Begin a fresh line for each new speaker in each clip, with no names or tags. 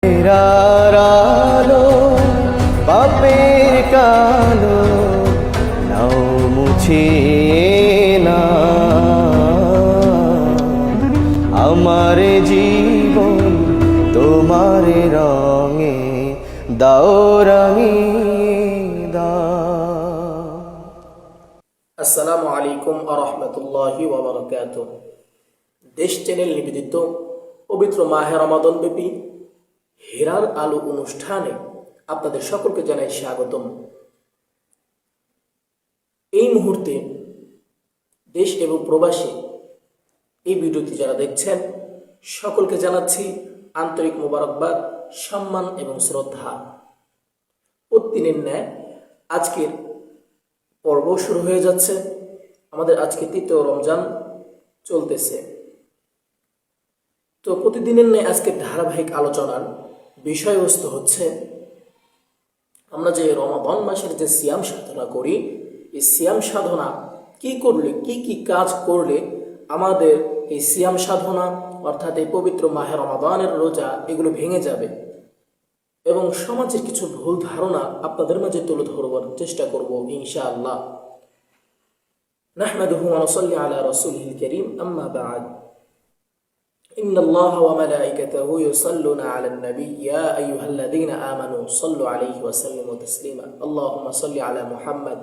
ফেরার আলো পাপের কালো নাও মুছিয়ে না আমার জীবন তোমার রঙে দাও রাঙিয়ে দাও।
আসসালামু আলাইকুম ওয়া রাহমাতুল্লাহি ওয়া বারাকাতুহু। দেশ চ্যানেল নিবেদিত পবিত্র মাহে রমাদান ব্যাপী হেরার আলো অনুষ্ঠানে আপনাদের সকলকে জানাই স্বাগতম। এই মুহূর্তে দেশ এবং প্রবাসী এই ভিডিওটি যারা দেখছেন সকলকে জানাচ্ছি আন্তরিক মোবারকবাদ, সম্মান এবং শ্রদ্ধা। প্রতিদিনের ন্যায় আজকের পর্ব শুরু হয়ে যাচ্ছে। আমাদের আজকে তৃতীয় রমজান চলতেছে। তো প্রতিদিনের ন্যায় আজকের ধারাবাহিক আলোচনার বিষয়বস্তু হচ্ছে আমরা যে রমাদান মাসের যে সিয়াম সাধনা করি, এই সিয়াম সাধনা কি করলে, কি কি কাজ করলে আমাদের এই সিয়াম সাধনা অর্থাৎ এই পবিত্র মাহে রমাদানের রোজা এগুলো ভেঙে যাবে এবং সমাজের কিছু ভুল ধারণা আপনাদের মাঝে তুলে ধরবার চেষ্টা করব ইনশাআল্লাহ। নাহমাদুহু ওয়া নুসাল্লি আলা রাসূলিল কারীম, আম্মা বা'দ। ইন্নাল্লাহা ওয়া মালাইকাতাহু ইউসাল্লুনা আলান নবী ইয়া আইয়ুহাল্লাযীনা আমানু সাল্লু আলাইহি ওয়া সাল্লিমু তাসলিমা। আল্লাহুম্মা সাল্লি আলা মুহাম্মাদ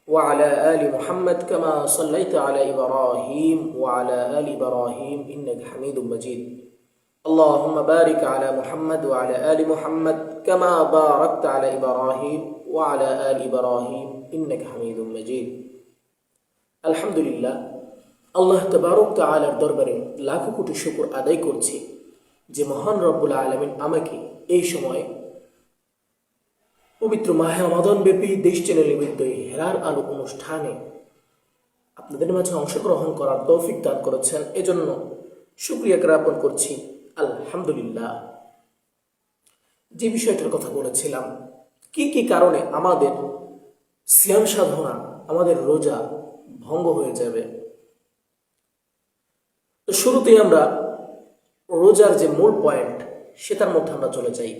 ওয়া আলা আলি মুহাম্মাদ কামা সাল্লাইতা আলা ইব্রাহিম ওয়া আলা আলি ইব্রাহিম ইন্নাকা হামিদুম মাজিদ। اللهم بارك على محمد وعلى آل محمد كما باركت على إبراهيم وعلى آل إبراهيم إنك حميد مجيد। আলহামদুলিল্লাহ, আল্লাহ তাবারক তাআলার দরবারে লাখো কোটি শুকর আদায় করছি যে মহান রব্বুল আলামিন আমাকে এই সময় পবিত্র মাহে রমাদান ব্যাপী দেশ চ্যানেল নিবেদিত হেরার আলো অনুষ্ঠানে আপনাদের মাঝে অংশগ্রহণ করার তৌফিক দান করেছেন। এজন্য শুকরিয়া জ্ঞাপন করছি আলহামদুলিল্লাহ। যে বিষয়টার কথা বলেছিলাম, কি কি কারণে আমাদের সিয়াম সাধনা, আমাদের রোজা ভঙ্গ হয়ে যাবে। তো শুরুতেই আমরা রোজার যে মূল পয়েন্ট সেটার মধ্যে আমরা চলে যাই।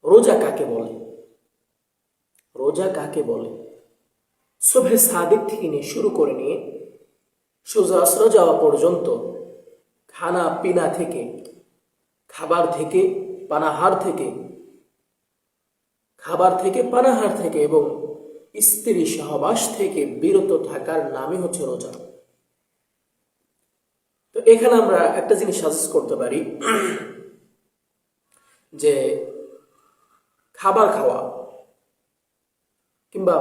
রোজা কাকে বলে? রোজা কাকে বলে? সুবহে সাদিক থেকে নিয়ে শুরু করে নিয়ে সোজা আসর যাওয়া পর্যন্ত খানা পিনা থেকে, খাবার থেকে পানাহার থেকে, খাবার থেকে পানাহার থেকে এবং স্ত্রী সহবাস থেকে বিরত থাকার নামই হচ্ছে রোজা। তো এখানে আমরা একটা জিনিস সাজেস্ট করতে পারি যে খাবার খাওয়া কিংবা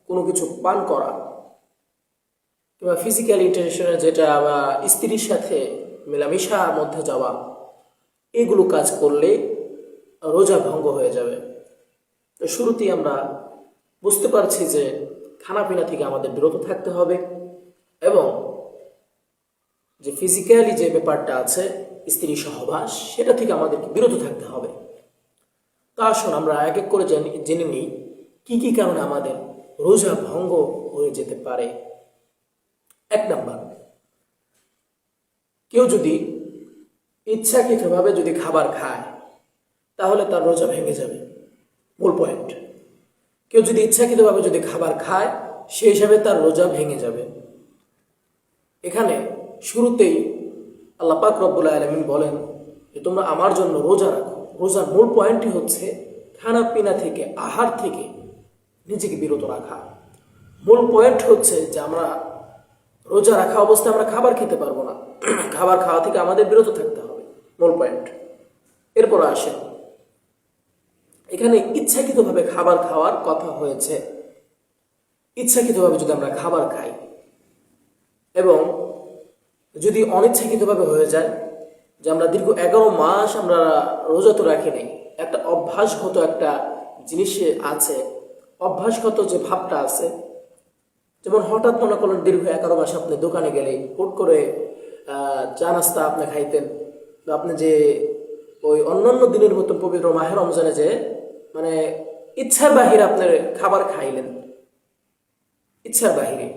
কোনো কিছু পান করা কিংবা ফিজিক্যাল ইন্টারেকশনে যেটা বা স্ত্রীর সাথে মেলামেশার মধ্যে যাওয়া, এগুলো কাজ করলে রোজা ভঙ্গ হয়ে যাবে। তো শুরুতেই আমরা বুঝতে পারছি যে খানাপিনা থেকে আমাদের বিরত থাকতে হবে এবং যে ফিজিক্যালি যে ব্যাপারটা আছে স্ত্রী সহবাস, সেটা থেকে আমাদেরকে বিরত থাকতে হবে। তা আসুন আমরা এক এক করে জেনে নিই কি কি কারণে আমাদের রোজা ভঙ্গ হয়ে যেতে পারে। এক নাম্বার, কেউ যদি ইচ্ছাকৃতভাবে যদি খাবার খায় তাহলে তার রোজা ভেঙে যাবে। মূল পয়েন্ট, কেউ যদি ইচ্ছাকৃতভাবে যদি খাবার খায় সেই হিসাবে তার রোজা ভেঙে যাবে। এখানে শুরুতেই আল্লাহ পাক রব্বুল আলামিন বলেন যে তোমরা আমার জন্য রোজা রাখো। রোজার মূল পয়েন্টই হচ্ছে খানা পিনা থেকে, আহার থেকে নিজেকে বিরত রাখা। মূল পয়েন্ট হচ্ছে যে আমরা রোজা রাখা অবস্থায় আমরা খাবার খেতে পারবো না, খাবার খাওয়া থেকে আমাদের বিরত থাকতে হবে, মূল পয়েন্ট। এরপর আসেন, এখানে ইচ্ছাকৃতভাবে খাবার খাওয়ার কথা হয়েছে। ইচ্ছাকৃতভাবে যদি আমরা খাবার খাই এবং যদি অনিচ্ছাকৃতভাবে হয়ে যায় যে আমরা দীর্ঘ 11 মাস আমরা রোজা তো রাখি নাই, একটা অভ্যাসগত একটা জিনিস আছে, অভ্যাসগত যে ভাবটা আছে, যেমন হঠাৎ মনে করলেন দীর্ঘ 11 মাস আপনি দোকানে গেলে হুট করে চা নাস্তা আপনি খাইতেন, আপনি যে ওই অন্যান্য দিনের মতো পবিত্র মাহে রমজানে যে মানে ইচ্ছার বাহিরে আপনার খাবার খাইলেন, ইচ্ছার বাহিরে।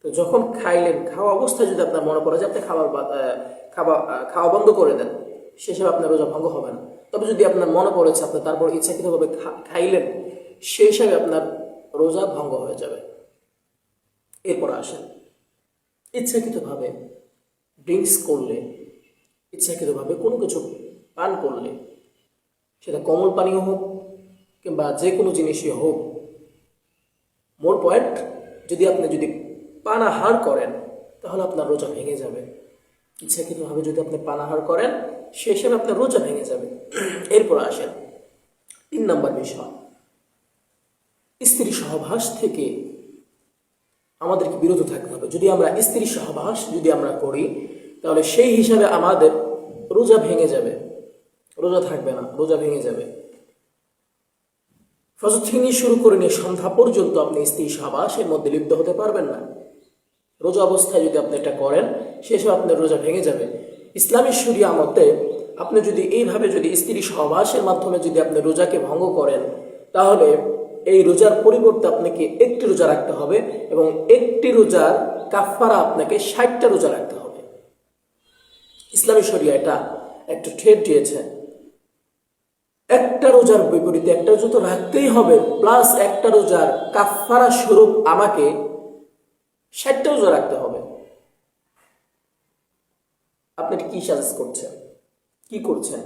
তো যখন খাইলেন, খাওয়া অবস্থায় যদি আপনার মনে পড়ে যে আপনি খাওয়া বন্ধ করে দেন, সেসব আপনার রোজা ভঙ্গ হবে না। তবে যদি আপনার মনে পড়েছে আপনি তারপর ইচ্ছাকৃতভাবে খাইলেন, সেই হিসাবে আপনার রোজা ভঙ্গ হয়ে যাবে। এরপর আসেন, ইচ্ছাকৃতভাবে ড্রিঙ্কস করলে, ইচ্ছাকৃতভাবে কোনো কিছু পান করলে, সেটা কোমল পানীয় হোক কিংবা যে কোনো জিনিসই হোক, মোর পয়েন্ট, যদি পানাহার করেন তাহলে আপনার রোজা ভেঙে যাবে। ইচ্ছাকৃতভাবে যদি আপনি পানাহার করেন সে হিসাবে আপনার রোজা ভেঙে যাবে। এরপর আসেন 3 নম্বর বিষয়, স্ত্রী সহবাস থেকে আমাদেরকে বিরত থাকতে হবে। যদি আমরা স্ত্রী সহবাস করি তাহলে সেই হিসাবে আমাদের রোজা ভেঙে যাবে, রোজা থাকবে না, রোজা ভেঙে যাবে। ফজর থেকে নিয়ে শুরু করে নিয়ে সন্ধ্যা পর্যন্ত আপনি স্ত্রী সহবাসের মধ্যে লিপ্ত হতে পারবেন না। রোজা অবস্থায় যদি আপনি এটা করেন সেসব আপনার রোজা ভেঙে যাবে। ইসলামী শরিয়া মতে আপনি যদি এইভাবে স্ত্রী সহবাসের মাধ্যমে আপনি রোজাকে ভঙ্গ করেন, তাহলে এই রোজার পরিবর্তে আপনাকে একটি রোজা রাখতে হবে এবং একটি রোজার কাফারা আপনাকে 60টা রোজা রাখতে হবে। ইসলামী শরিয়া এটা একটা ঠেট দিয়েছে। একটা রোজার বিপরীতে একটা রোজা তো রাখতেই হবে, প্লাস একটা রোজার কাফারা স্বরূপ আমাকে 60টা রোজা রাখতে হবে। আপনি কি সাজেস্ট করছেন, কি করছেন?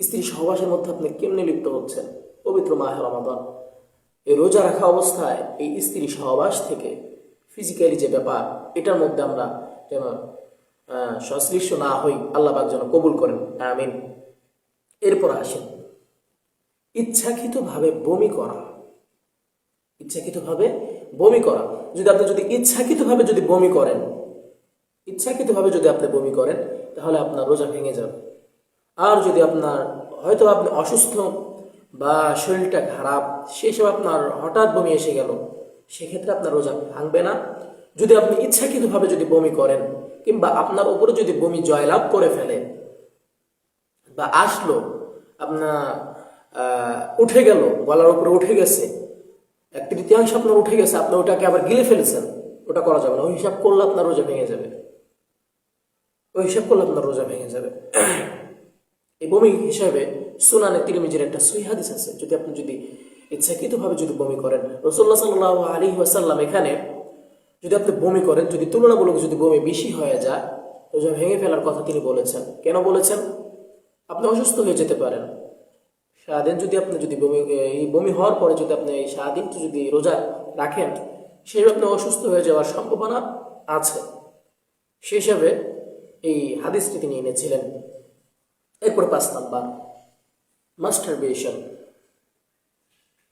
স্ত্রী সহবাসের মধ্যে আপনি কেমনে লিপ্ত হচ্ছেন? পবিত্র মাহে রমাদান, এই রোজা রাখা অবস্থায় এই স্ত্রী সহবাস থেকে ফিজিক্যালি যে ব্যাপার, এটার মধ্যে আমরা যেন সংশ্লিষ্ট না হই, আল্লাহ পাক যেন কবুল করেন, আমিন। এরপর আসেন ইচ্ছাকৃতভাবে বমি করা। ইচ্ছাকৃতভাবে বমি করা, আপনি ইচ্ছাকৃতভাবে বমি করেন, ইচ্ছাকৃতভাবে আপনি বমি করেন তাহলে আপনার রোজা ভেঙে যাবে। আর যদি আপনার হয়তো আপনি অসুস্থ বা শরীরটা খারাপ, সেসব আপনার হঠাৎ বমি এসে গেল, সেক্ষেত্রে আপনার রোজা ভাঙবে না। যদি আপনি ইচ্ছাকৃতভাবে বমি করেন কিংবা আপনার উপরে বমি জয়লাভ করে ফেলে বা আসলো, আপনার উঠে গেল, গলার উপরে উঠে গেছে, 1/3 আপনার উঠে গেছে, আপনি ওটাকে আবার গিলে ফেলেছেন, ওটা করা যাবে না। ওই হিসাব করলে আপনার রোজা ভেঙে যাবে, ওই হিসাব করলে আপনার রোজা ভেঙে যাবে। এই বমি হিসাবে সুনানে তিরমিজির একটা সহিহ হাদিস আছে, আপনি ইচ্ছাকৃতভাবে বমি করেন, রাসূলুল্লাহ সাল্লাল্লাহু আলাইহি ওয়াসাল্লাম এখানে আপনি বমি করেন, তুলনামূলক বমি বেশি হয়ে যায়, রোজা ভেঙে ফেলার কথা তিনি বলেছেন। কেন বলেছেন? আপনি অসুস্থ হয়ে যেতে পারেন, সারাদিন আপনি বমি হওয়ার পরে আপনি এই সারাদিন রোজা রাখেন, সেই আপনি অসুস্থ হয়ে যাওয়ার সম্ভাবনা আছে, সেই হিসাবে এই হাদিসটি তিনি এনেছিলেন। এরপর 5 নাম্বার, মাস্টারবেশন,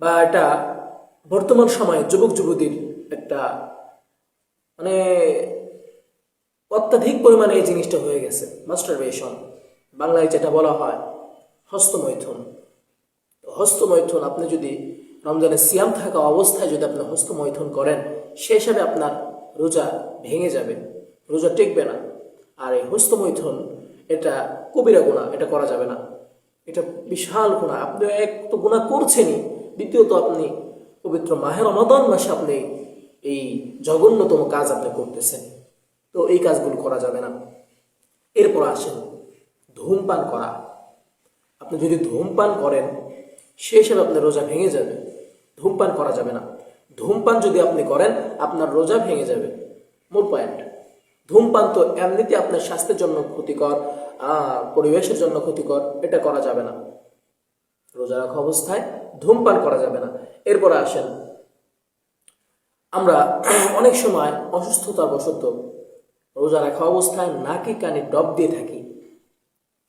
বা এটা বর্তমান সময়ে যুবক যুবতীর একটা অত্যাধিক পরিমাণে এই জিনিসটা হয়ে গেছে। মাস্টারবেশন বাংলায় যেটা বলা হয় হস্তমৈথুন। হস্তমৈথুন, আপনি রমজানে সিয়াম থাকা অবস্থায় আপনি হস্তমৈথুন করেন, সে হিসাবে আপনার রোজা ভেঙে যাবে, রোজা টিকবে না। আর এই হস্তমৈথুন এটা কবিরা গুনাহ, এটা করা যাবে না, এটা বিশাল গুনাহ। আপনি এক তো গুনাহ করছেনই, দ্বিতীয়ত আপনি পবিত্র মাহে রমাদান মাসে আপনি এই জঘন্যতম কাজ আপনি করতেছেন, তো এই কাজগুলো করা যাবে না। এরপর আসেন ধূমপান করা। আপনি ধূমপান করেন সে হিসাবে আপনার রোজা ভেঙে যাবে, ধূমপান করা যাবে না। ধূমপান আপনি করেন আপনার রোজা ভেঙে যাবে। মূল পয়েন্ট, ধূমপান তো এমনিতে আপনার স্বাস্থ্যের জন্য ক্ষতিকর, পরিবেশের জন্য ক্ষতিকর, এটা করা যাবে না। রোজা রাখা অবস্থায় ধূমপান করা যাবে না। এরপর আসেন, আমরা অনেক সময় অসুস্থতার বশত রোজা রাখা অবস্থায় নাকে কানে ডব দিয়ে থাকি।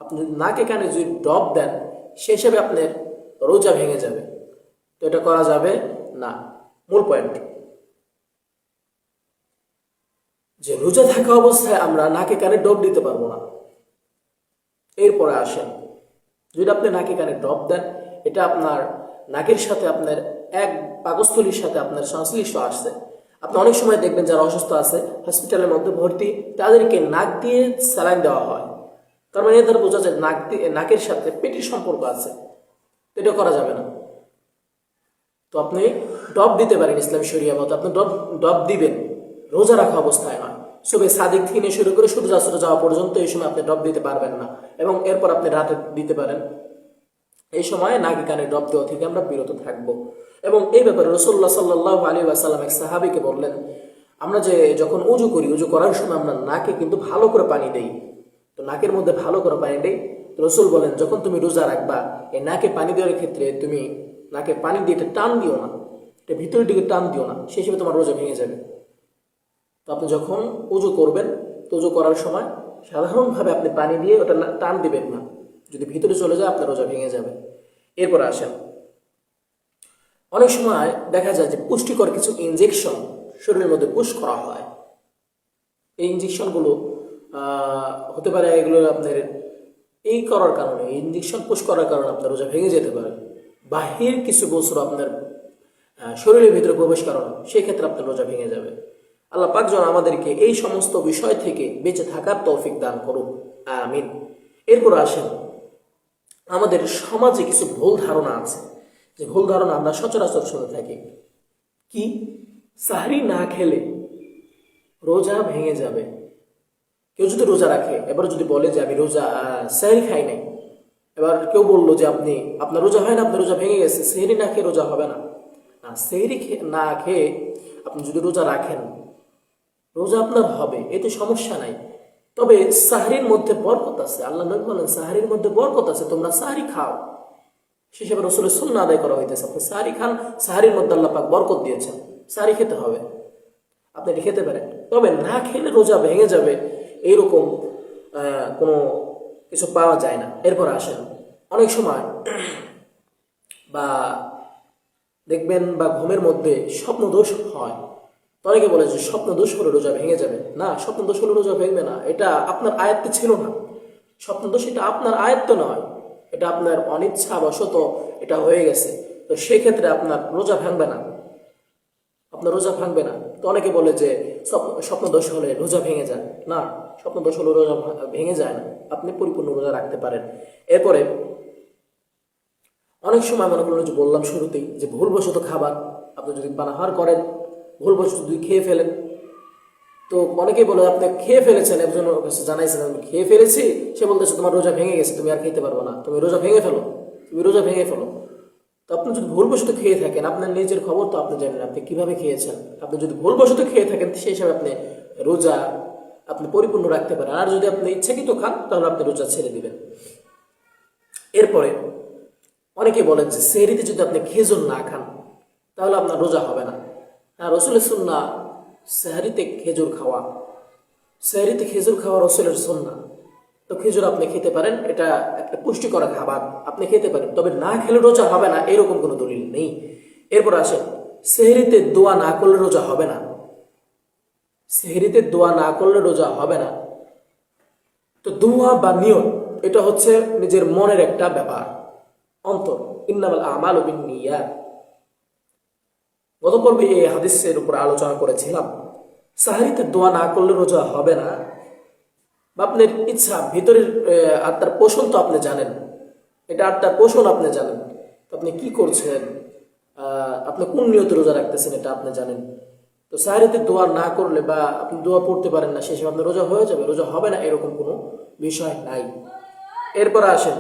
আপনি নাকে কানে ডব দেন, সে হিসাবে আপনার রোজা ভেঙে যাবে, তো এটা করা যাবে না। মূল পয়েন্ট, যে রোজা থাকা অবস্থায় আমরা নাকে কানে ডব দিতে পারবো না। এরপরে আসেন, আপনি নাকে কানে ডব দেন, এটা আপনার নাকের সাথে আপনার এক পাকস্থলীর সাথে আপনার সংশ্লিষ্ট আসছে। আপনি অনেক সময় দেখবেন যারা অসুস্থ আছে হসপিটালের মধ্যে ভর্তি, তাদেরকে নাক দিয়ে স্যালাইন দেওয়া হয়, তার মানে এদের বোঝা যায় নাকের সাথে পেটের সম্পর্ক আছে, তো এটা করা যাবে না। তো আপনি ডব দিতে পারেন ইসলাম শরিয়া মতো, আপনি ডব দিবেন, রোজা রাখা অবস্থায় নয়। সুবে সাদিক থেকে শুরু করে সূর্যাস্ত যাওয়া পর্যন্ত এই সময় আপনি ডব দিতে পারবেন না, এবং এরপর আপনি রাতে দিতে পারেন। এই সময় নাকি কানে ড্রপ দেওয়া থেকে আমরা বিরত থাকব। এবং এই ব্যাপারে রাসূলুল্লাহ সাল্লাল্লাহু আলাইহি ওয়াসাল্লাম এক সাহাবীকে বললেন, আমরা যে যখন উজু করি, উজু করার সময় আমরা নাকে কিন্তু ভালো করে পানি দেই। তো নাকের মধ্যে ভালো করে পানি দেই। তো রাসূল বলেন, যখন তুমি রোজা রাখবা, এই নাকে পানি দেওয়ার ক্ষেত্রে তুমি নাকে পানি দিয়ে এটা টান দিও না, এটা ভিতরের দিকে টান দিও না, সেই হিসেবে তোমার রোজা ভেঙে যাবে। তো আপনি যখন উজু করবেন, তো উজু করার সময় সাধারণভাবে আপনি পানি দিয়ে ওটা টান দিবেন না, যদি ভিতরে চলে যায় আপনার রোজা ভেঙে যাবে। এরপর আসেন, অনেক সময় দেখা যায় যে পুষ্টিকর কিছু ইনজেকশন শরীরের মধ্যে পুশ করা হয়। এই ইনজেকশনগুলো হতে পারে এগুলো আপনার এই করার কারণে, ইনজেকশন পুশ করার কারণে আপনার রোজা ভেঙে যেতে পারে। বাহির কিছু বছর আপনার শরীরের ভিতরে প্রবেশ কারণে, সেই ক্ষেত্রে আপনার রোজা ভেঙে যাবে। আল্লাহ পাক যেন আমাদেরকে এই সমস্ত বিষয় থেকে বেঁচে থাকার তৌফিক দান করুন, আমিন। এরপর আসেন, আমাদের সমাজে কিছু ভুল ধারণা আছে, যে ভুল ধারণা আমরা সচরাচর শুনে থাকি। কি? সাহরি না খেলে রোজা ভেঙে যাবে। কেউ যদি রোজা রাখে, এবার যদি বলে যে আমি রোজা সাহরি খাই নাই, এবার কেউ বললো যে আপনার রোজা হয় না, আপনার রোজা ভেঙে গেছে, সেহরি না খেয়ে রোজা হবে না। সেহরি না খেয়ে আপনি যদি রোজা রাখেন, রোজা আপনার হবে, এতে সমস্যা নাই। তবে সাহরির মধ্যে বরকত আছে। আল্লাহ নবী বলেন, সাহরির মধ্যে বরকত আছে, তোমরা সাহরি খাও। সে হিসেবে রাসূলের সুন্নাহ আদায় করা হইতেছে, আপনি সাহরি খান, সাহরির মধ্যে আল্লাহ পাক বরকত দিয়েছেন, সাহরি খেতে হবে, আপনি এটি খেতে পারেন। তবে না খেলে রোজা ভেঙে যাবে এইরকম কোনো কিছু পাওয়া যায় না। এরপর আসেন, অনেক সময় বা দেখবেন বা ঘুমের মধ্যে স্বপ্ন দোষ হয়। তো অনেকে বলে যে স্বপ্ন দোষ হলে রোজা ভেঙে যাবে। না, স্বপ্ন দোষ হলে রোজা ভেঙবে না, এটা আপনার আয়ত্তে ছিল না। স্বপ্ন দোষ এটা আপনার আয়ত্ত নয়, এটা আপনার অনিচ্ছাবশত এটা হয়ে গেছে। তো সেক্ষেত্রে আপনার রোজা ভাঙবে না, আপনার রোজা ভাঙবে না। তো অনেকে বলে যে স্বপ্ন দোষ হলে রোজা ভেঙে যায়। না, স্বপ্ন দোষ হলে রোজা ভেঙে যায় না, আপনি পরিপূর্ণ রোজা রাখতে পারেন। এরপরে অনেক সময় মনে করলেন, যে বললাম শুরুতেই, যে ভুলবশত খাবার আপনি যদি পানাহার করেন, ভুলবশত যদি খেয়ে ফেলেন, তো অনেকেই বলে আপনি খেয়ে ফেলেছেন, একজন জানাইছেন আমি খেয়ে ফেলেছি, সে বলতেছে তোমার রোজা ভেঙে গেছে, তুমি আর খেতে পারবো না, তুমি রোজা ভেঙে ফেলো, তুমি রোজা ভেঙে ফেলো। তো আপনি যদি ভুলবশত খেয়ে থাকেন, আপনার নিজের খবর তো আপনি জানেন আপনি কিভাবে খেয়েছেন। আপনি যদি ভুলবশত খেয়ে থাকেন, সেই হিসাবে আপনি রোজা আপনি পরিপূর্ণ রাখতে পারেন। আর যদি আপনি ইচ্ছাকৃত খান, তাহলে আপনি রোজা ছেড়ে দিবেন। এরপরে অনেকে বলেন যে সেহরিতে যদি আপনি খেজুর না খান, তাহলে আপনার রোজা হবে না। আর রাসূলের সুন্নাহ সেহরিতে খেজুর খাওয়া, সেহরিতে খেজুর খাওয়া রাসূলের সুন্নাহ। তো খেজুর আপনি খেতে পারেন, এটা একটা পুষ্টিকর খাবার, আপনি খেতে পারেন। তবে না খেলে রোজা হবে না, এরকম কোনো দলিল নেই। এরপর আসেন, সেহরিতে দোয়া না করলে রোজা হবে না। সেহরিতে দোয়া না করলে রোজা হবে না। তো দোয়া বা নিয়ত, এটা হচ্ছে নিজের মনের একটা ব্যাপার, অন্তর। ইন্নামাল আমালু বিন্নিয়াত। গত পর্বে এই হাদিসের উপর আলোচনা করেছিলাম। সাহরিতে দোয়া না করলে রোজা হবে না, বা আপনার ইচ্ছা, ভিতরের আত্মার পোষণ তো আপনি জানেন, এটা আত্মার পোষণ আপনি জানেন। তো আপনি কি করছেন, আপনি কোন নিয়তে রোজা রাখতেছেন, এটা আপনি জানেন। তো সাহরিতে দোয়া না করলে বা আপনি দোয়া পড়তে পারেন না, সেই হিসেবে আপনার রোজা হয়ে যাবে, রোজা হবে না, এরকম কোনো বিষয় নাই। এরপর আসেন,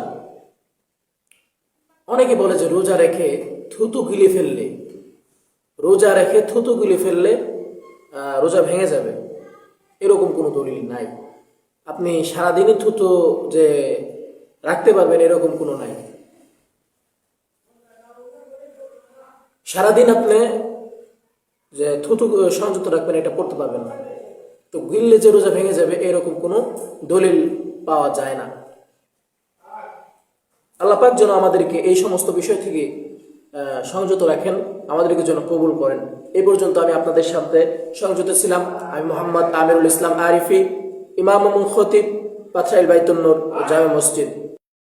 অনেকে বলে যে রোজা রেখে থুতু গিলে ফেললে, রোজা রেখে থুতু গিলে ফেললে রোজা ভেঙে যাবে, এরকম কোনো দলিল নাই। আপনি সারাদিনই থুতু যে রাখতে পারবেন, এরকম কোনো নাই। সারাদিন আপনি যে থুতু সংযুক্ত রাখবেন, এটা করতে পারবেন না। তো গিললে যে রোজা ভেঙে যাবে, এরকম কোনো দলিল পাওয়া যায় না। আল্লাহ পাক যেন আমাদেরকে এই সমস্ত বিষয় থেকে সংযত রাখেন, আমাদেরকে যেন কবুল করেন। এই পর্যন্ত আমি আপনাদের সাথে সংযত ছিলাম। আমি মোহাম্মদ আমিরুল ইসলাম আরিফি, ইমাম এবং খতিব, পাথরাইল বাইতুন নূর জামে মসজিদ।